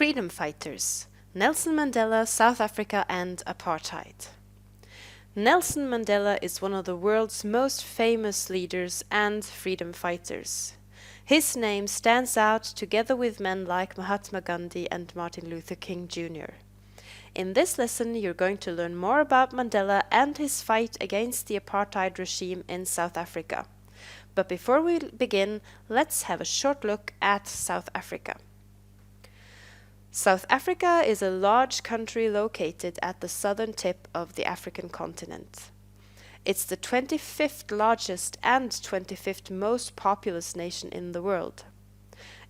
Freedom fighters, Nelson Mandela, South Africa and Apartheid. Nelson Mandela is one of the world's most famous leaders and freedom fighters. His name stands out together with men like Mahatma Gandhi and Martin Luther King Jr. In this lesson, you're going to learn more about Mandela and his fight against the apartheid regime in South Africa. But before we begin, let's have a short look at South Africa. South Africa is a large country located at the southern tip of the African continent. It's the 25th largest and 25th most populous nation in the world.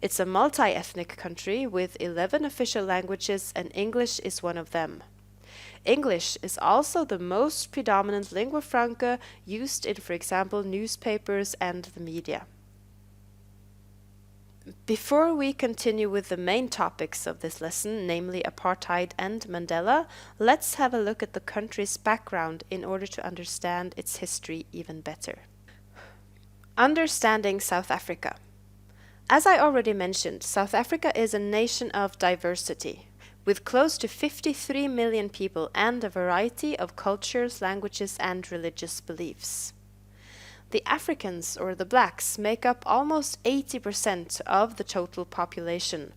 It's a multi-ethnic country with 11 official languages, and English is one of them. English is also the most predominant lingua franca used in, for example, newspapers and the media. Before we continue with the main topics of this lesson, namely apartheid and Mandela, let's have a look at the country's background in order to understand its history even better. Understanding South Africa. As I already mentioned, South Africa is a nation of diversity, with close to 53 million people and a variety of cultures, languages, and religious beliefs. The Africans, or the blacks, make up almost 80% of the total population,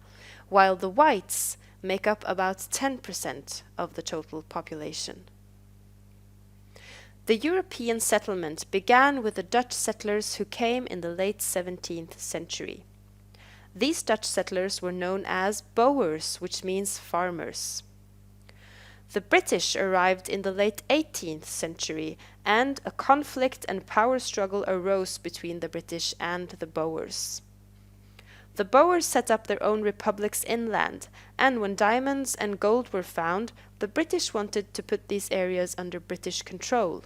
while the whites make up about 10% of the total population. The European settlement began with the Dutch settlers who came in the late 17th century. These Dutch settlers were known as Boers, which means farmers. The British arrived in the late 18th century, and a conflict and power struggle arose between the British and the Boers. The Boers set up their own republics inland, and when diamonds and gold were found, the British wanted to put these areas under British control.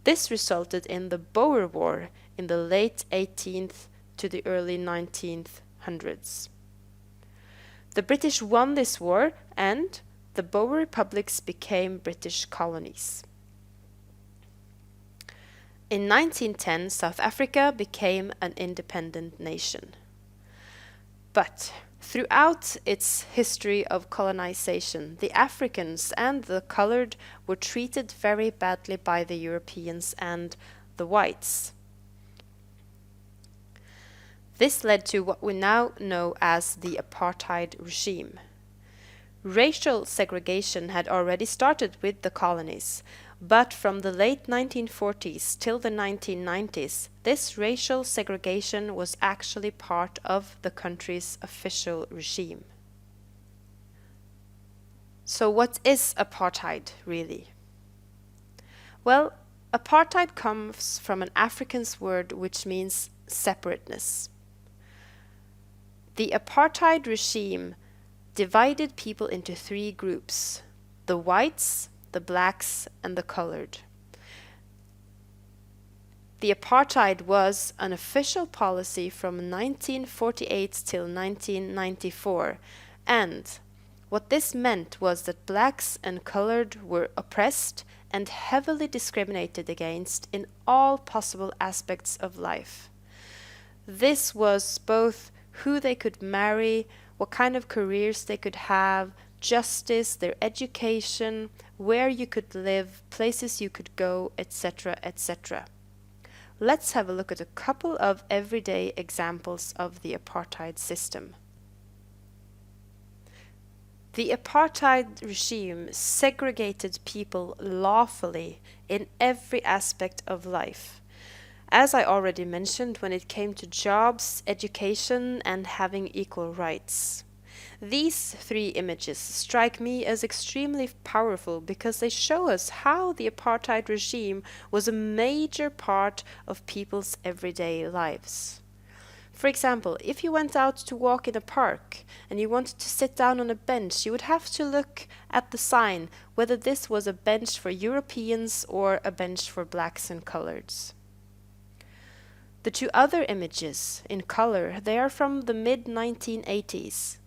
This resulted in the Boer War in the late 18th to the early 19th hundreds. The British won this war, and the Boer republics became British colonies. In 1910, South Africa became an independent nation. But throughout its history of colonization, the Africans and the colored were treated very badly by the Europeans and the whites. This led to what we now know as the apartheid regime. Racial segregation had already started with the colonies, but from the late 1940s till the 1990s, this racial segregation was actually part of the country's official regime. So what is apartheid really? Well, apartheid comes from an Afrikaans word which means separateness. The apartheid regime divided people into three groups: the whites, the blacks, and the colored. The apartheid was an official policy from 1948 till 1994, and what this meant was that blacks and colored were oppressed and heavily discriminated against in all possible aspects of life. This was both who they could marry, what kind of careers they could have, justice, their education, where you could live, places you could go, etc., etc. Let's have a look at a couple of everyday examples of the apartheid system. The apartheid regime segregated people lawfully in every aspect of life. As I already mentioned, when it came to jobs, education, and having equal rights. These three images strike me as extremely powerful because they show us how the apartheid regime was a major part of people's everyday lives. For example, if you went out to walk in a park and you wanted to sit down on a bench, you would have to look at the sign whether this was a bench for Europeans or a bench for blacks and coloreds. The two other images in color, they are from the mid-1980s.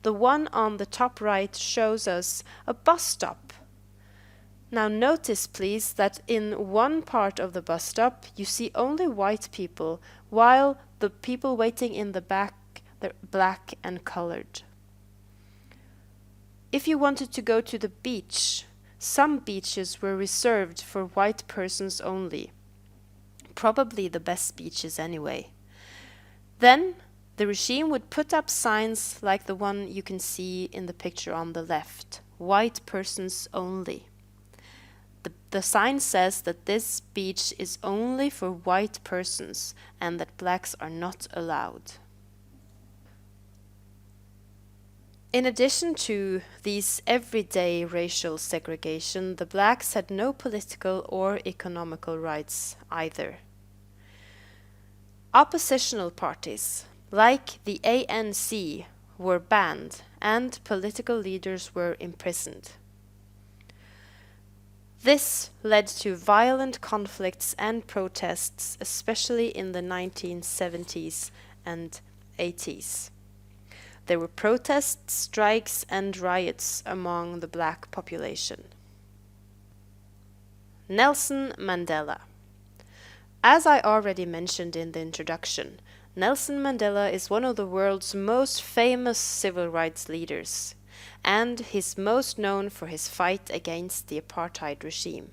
The one on the top right shows us a bus stop. Now notice please that in one part of the bus stop you see only white people, while the people waiting in the back, they're black and colored. If you wanted to go to the beach, some beaches were reserved for white persons only. Probably the best beaches anyway. Then the regime would put up signs like the one you can see in the picture on the left, white persons only. The sign says that this beach is only for white persons and that blacks are not allowed. In addition to these everyday racial segregation, the blacks had no political or economical rights either. Oppositional parties, like the ANC, were banned and political leaders were imprisoned. This led to violent conflicts and protests, especially in the 1970s and 80s. There were protests, strikes, and riots among the black population. Nelson Mandela. As I already mentioned in the introduction, Nelson Mandela is one of the world's most famous civil rights leaders, and he's most known for his fight against the apartheid regime.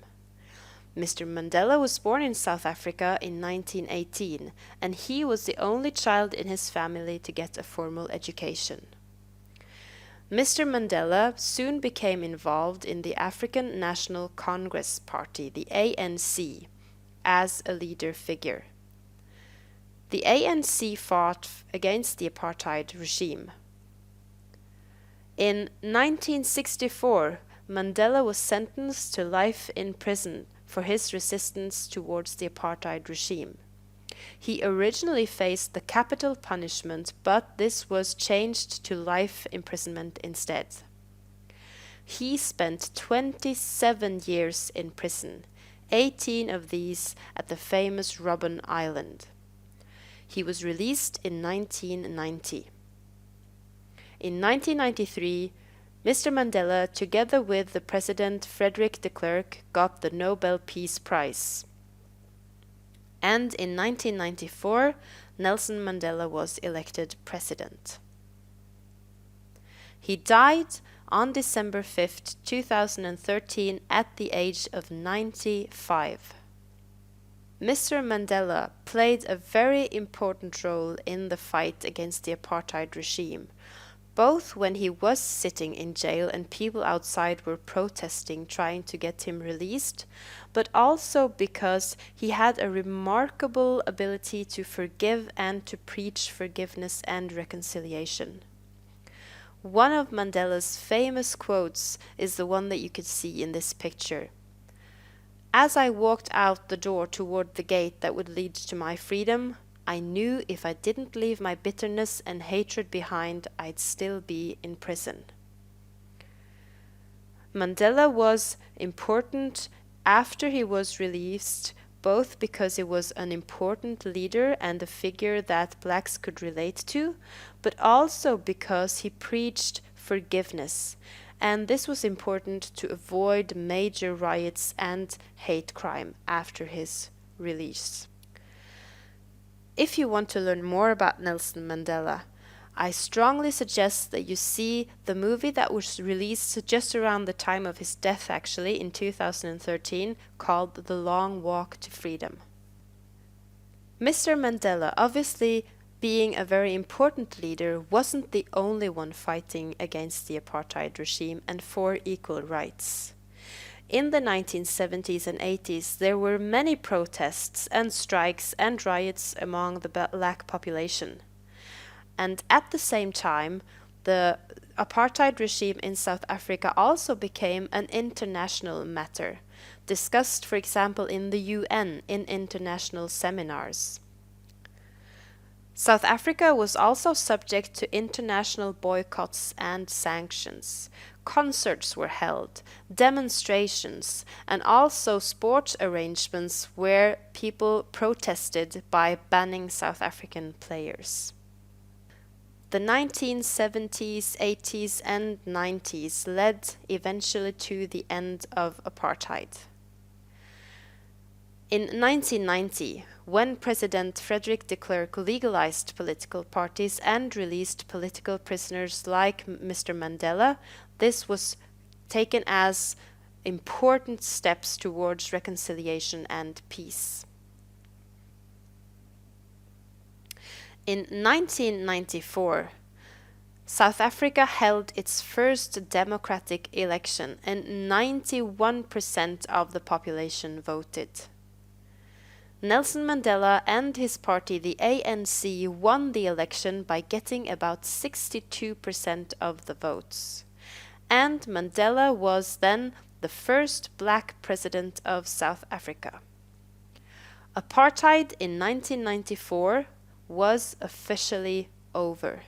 Mr. Mandela was born in South Africa in 1918, and he was the only child in his family to get a formal education. Mr. Mandela soon became involved in the African National Congress Party, the ANC, as a leader figure. The ANC fought against the apartheid regime. In 1964, Mandela was sentenced to life in prison for his resistance towards the apartheid regime. He originally faced the capital punishment, but this was changed to life imprisonment instead. He spent 27 years in prison, 18 of these at the famous Robben Island. He was released in 1990. In 1993, Mr. Mandela, together with the President Frederick de Klerk, got the Nobel Peace Prize. And in 1994, Nelson Mandela was elected president. He died on December 5, 2013, at the age of 95. Mr. Mandela played a very important role in the fight against the apartheid regime, both when he was sitting in jail and people outside were protesting trying to get him released, but also because he had a remarkable ability to forgive and to preach forgiveness and reconciliation. One of Mandela's famous quotes is the one that you could see in this picture. As I walked out the door toward the gate that would lead to my freedom, I knew if I didn't leave my bitterness and hatred behind, I'd still be in prison. Mandela was important after he was released, both because he was an important leader and a figure that blacks could relate to, but also because he preached forgiveness. And this was important to avoid major riots and hate crime after his release. If you want to learn more about Nelson Mandela, I strongly suggest that you see the movie that was released just around the time of his death, actually, in 2013, called The Long Walk to Freedom. Mr. Mandela, obviously being a very important leader, wasn't the only one fighting against the apartheid regime and for equal rights. In the 1970s and 80s, there were many protests and strikes and riots among the black population. And at the same time, the apartheid regime in South Africa also became an international matter, discussed, for example, in the UN in international seminars. South Africa was also subject to international boycotts and sanctions. Concerts were held, demonstrations, and also sports arrangements where people protested by banning South African players. The 1970s, 80s, and 90s led eventually to the end of apartheid. In 1990, when President Frederick de Klerk legalized political parties and released political prisoners like Mr. Mandela, this was taken as important steps towards reconciliation and peace. In 1994, South Africa held its first democratic election and 91% of the population voted. Nelson Mandela and his party, the ANC, won the election by getting about 62% of the votes. And Mandela was then the first black president of South Africa. Apartheid in 1994 was officially over.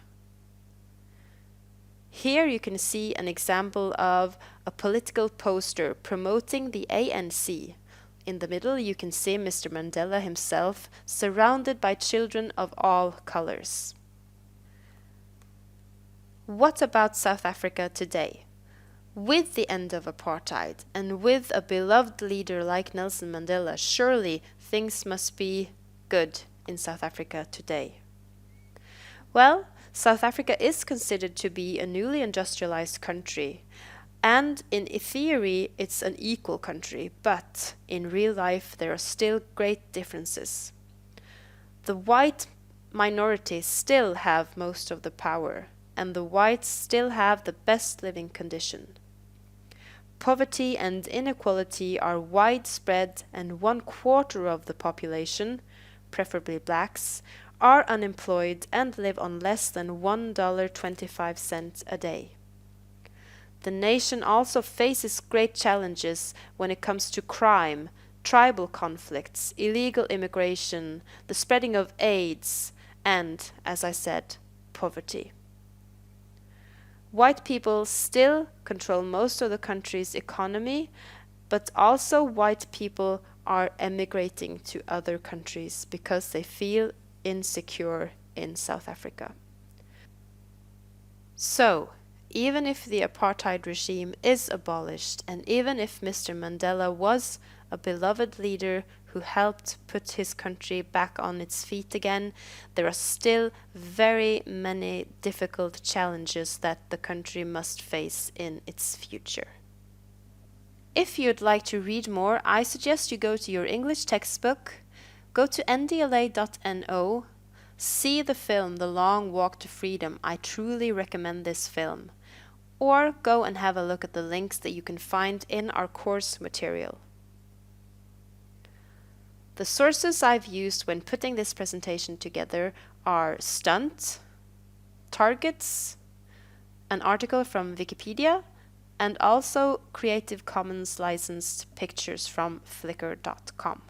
Here you can see an example of a political poster promoting the ANC. In the middle you can see Mr. Mandela himself surrounded by children of all colors. What about South Africa today? With the end of apartheid and with a beloved leader like Nelson Mandela, surely things must be good in South Africa today. Well, South Africa is considered to be a newly industrialized country, and in theory it's an equal country, but in real life there are still great differences. The white minorities still have most of the power, and the whites still have the best living condition. Poverty and inequality are widespread, and 1/4 of the population, preferably blacks, are unemployed and live on less than $1.25 a day. The nation also faces great challenges when it comes to crime, tribal conflicts, illegal immigration, the spreading of AIDS, and, as I said, poverty. White people still control most of the country's economy, but also white people are emigrating to other countries because they feel insecure in South Africa. So, even if the apartheid regime is abolished, and even if Mr. Mandela was a beloved leader who helped put his country back on its feet again, there are still very many difficult challenges that the country must face in its future. If you'd like to read more, I suggest you go to your English textbook, go to ndla.no, see the film The Long Walk to Freedom. I truly recommend this film. Or go and have a look at the links that you can find in our course material. The sources I've used when putting this presentation together are Stunt, Targets, an article from Wikipedia, and also Creative Commons licensed pictures from flickr.com.